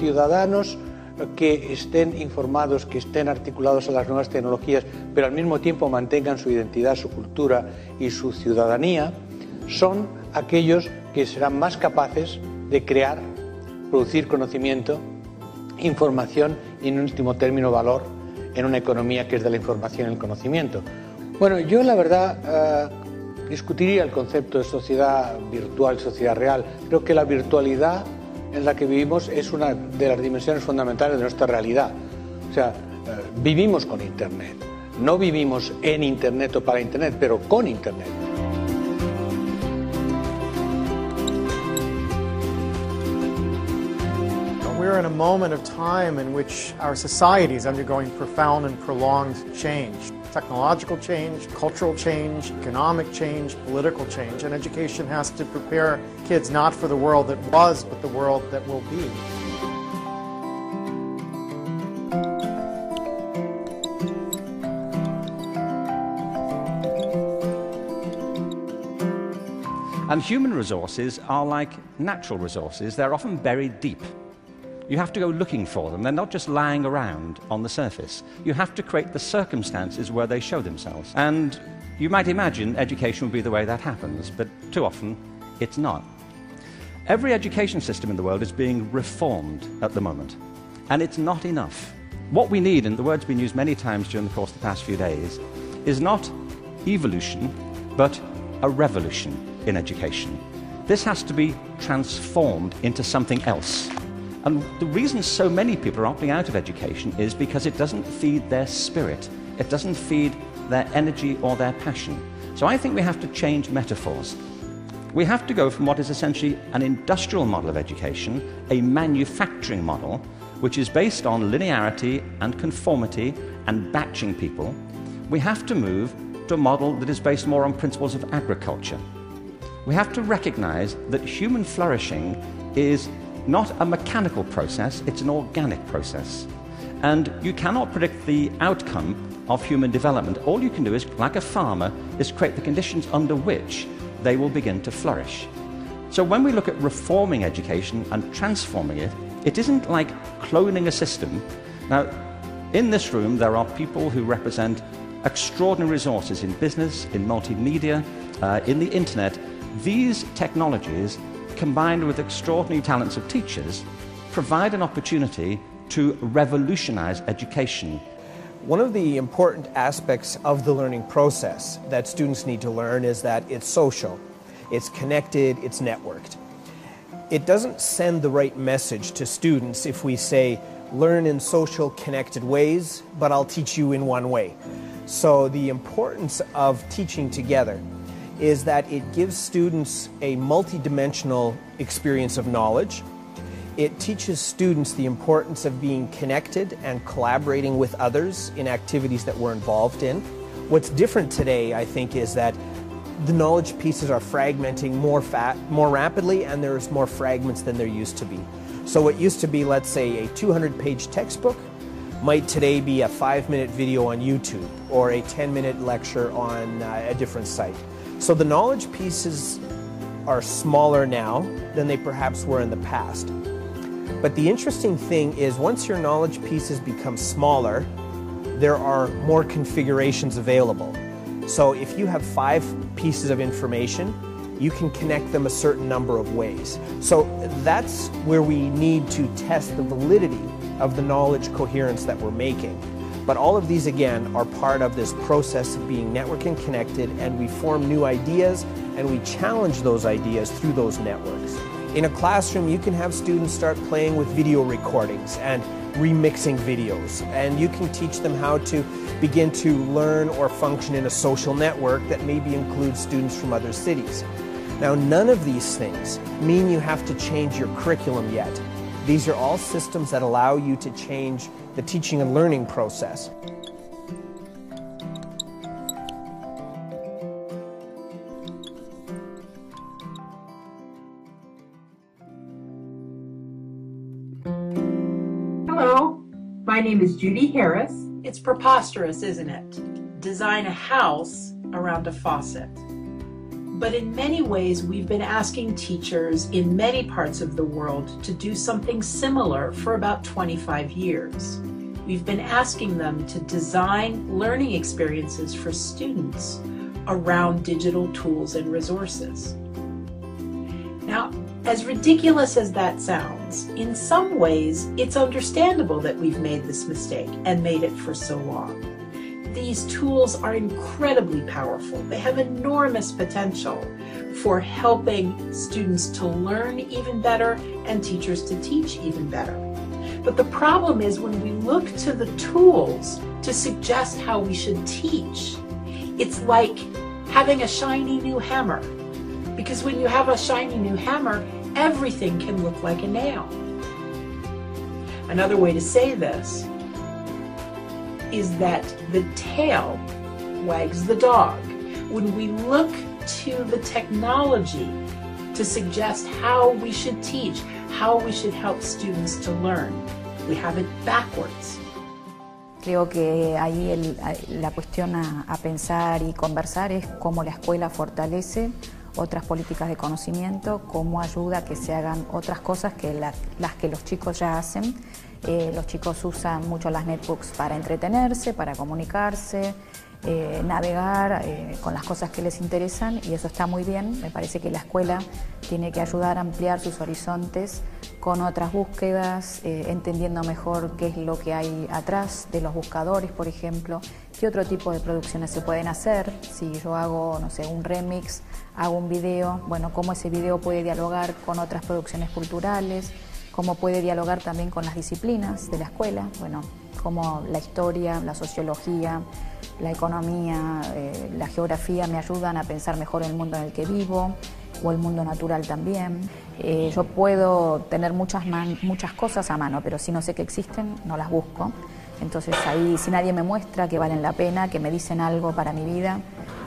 ciudadanos que estén informados, que estén articulados a las nuevas tecnologías, pero al mismo tiempo mantengan su identidad, su cultura y su ciudadanía, son aquellos que serán más capaces de crear, producir conocimiento, información y, en último término, valor en una economía que es de la información y el conocimiento. Bueno, yo la verdad discutiría el concepto de sociedad virtual, sociedad real. Creo que la virtualidad en la que vivimos es una de las dimensiones fundamentales de nuestra realidad. O sea, vivimos con Internet. No vivimos en Internet o para Internet, pero con Internet. We're in a moment of time in which our society is undergoing profound and prolonged change. Technological change, cultural change, economic change, political change, and education has to prepare kids not for the world that was, but the world that will be. And human resources are like natural resources. They're often buried deep. You have to go looking for them. They're not just lying around on the surface. You have to create the circumstances where they show themselves. And you might imagine education would be the way that happens, but too often it's not. Every education system in the world is being reformed at the moment, and it's not enough. What we need, and the word's been used many times during the course of the past few days, is not evolution, but a revolution in education. This has to be transformed into something else. And the reason so many people are opting out of education is because it doesn't feed their spirit. It doesn't feed their energy or their passion. So I think we have to change metaphors. We have to go from what is essentially an industrial model of education, a manufacturing model, which is based on linearity and conformity and batching people. We have to move to a model that is based more on principles of agriculture. We have to recognize that human flourishing is not a mechanical process, it's an organic process. And you cannot predict the outcome of human development. All you can do is, like a farmer, is create the conditions under which they will begin to flourish. So when we look at reforming education and transforming it, it isn't like cloning a system. Now, in this room there are people who represent extraordinary resources in business, in multimedia, in the internet. These technologies, combined with extraordinary talents of teachers, provide an opportunity to revolutionize education. One of the important aspects of the learning process that students need to learn is that it's social, it's connected, it's networked. It doesn't send the right message to students if we say, learn in social, connected ways, but I'll teach you in one way. So the importance of teaching together is that it gives students a multidimensional experience of knowledge. It teaches students the importance of being connected and collaborating with others in activities that we're involved in. What's different today, I think, is that the knowledge pieces are fragmenting more rapidly, and there's more fragments than there used to be. So what used to be, let's say, a 200-page textbook might today be a 5-minute video on YouTube or a 10-minute lecture on a different site. So the knowledge pieces are smaller now than they perhaps were in the past. But the interesting thing is, once your knowledge pieces become smaller, there are more configurations available. So if you have 5 pieces of information, you can connect them a certain number of ways. So that's where we need to test the validity of the knowledge coherence that we're making. But all of these, again, are part of this process of being network and connected, and we form new ideas and we challenge those ideas through those networks. In a classroom, you can have students start playing with video recordings and remixing videos, and you can teach them how to begin to learn or function in a social network that maybe includes students from other cities. Now, none of these things mean you have to change your curriculum yet. These are all systems that allow you to change the teaching and learning process. Hello, my name is Judy Harris. It's preposterous, isn't it? Design a house around a faucet. But in many ways, we've been asking teachers in many parts of the world to do something similar for about 25 years. We've been asking them to design learning experiences for students around digital tools and resources. Now, as ridiculous as that sounds, in some ways, it's understandable that we've made this mistake and made it for so long. These tools are incredibly powerful. They have enormous potential for helping students to learn even better and teachers to teach even better. But the problem is when we look to the tools to suggest how we should teach, it's like having a shiny new hammer. Because when you have a shiny new hammer, everything can look like a nail. Another way to say this is that the tail wags the dog. When we look to the technology to suggest how we should teach, how we should help students to learn, we have it backwards. Creo que ahí la cuestión a pensar y conversar es cómo la escuela fortalece otras políticas de conocimiento, cómo ayuda a que se hagan otras cosas que las que los chicos ya hacen. Los chicos usan mucho las netbooks para entretenerse, para comunicarse, navegar con las cosas que les interesan, y eso está muy bien. Me parece que la escuela tiene que ayudar a ampliar sus horizontes con otras búsquedas, entendiendo mejor qué es lo que hay atrás de los buscadores, por ejemplo, qué otro tipo de producciones se pueden hacer. Si yo hago, no sé, un remix, hago un video, bueno, cómo ese video puede dialogar con otras producciones culturales, cómo puede dialogar también con las disciplinas de la escuela, bueno, cómo la historia, la sociología, la economía, la geografía me ayudan a pensar mejor el mundo en el que vivo, o el mundo natural también. Yo puedo tener muchas cosas a mano, pero si no sé que existen, no las busco. Entonces ahí, si nadie me muestra que valen la pena, que me dicen algo para mi vida,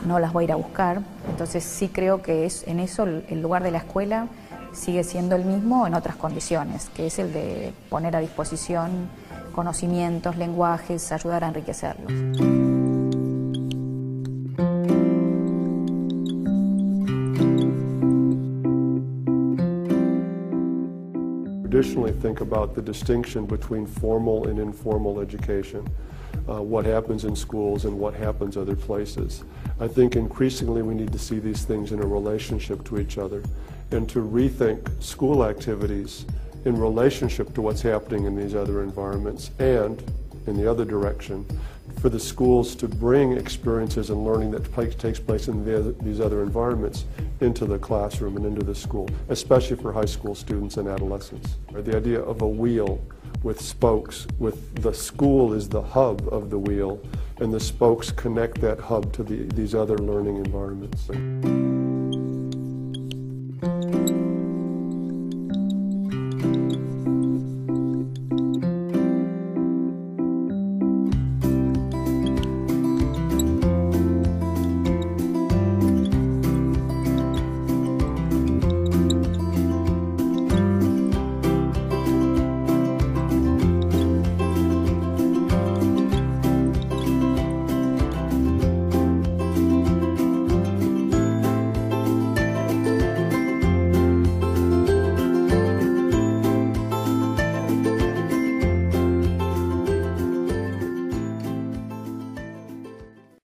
no las voy a ir a buscar. Entonces sí creo que en eso el lugar de la escuela sigue siendo el mismo en otras condiciones, que es el de poner a disposición conocimientos, lenguajes, ayudar a enriquecerlos. Traditionally think about the distinction between formal and informal education, what happens in schools and what happens other places. I think increasingly we need to see these things in a relationship to each other and to rethink school activities in relationship to what's happening in these other environments, and in the other direction, for the schools to bring experiences and learning that takes place in these other environments into the classroom and into the school, especially for high school students and adolescents. The idea of a wheel with spokes, with the school is the hub of the wheel, and the spokes connect that hub to these other learning environments.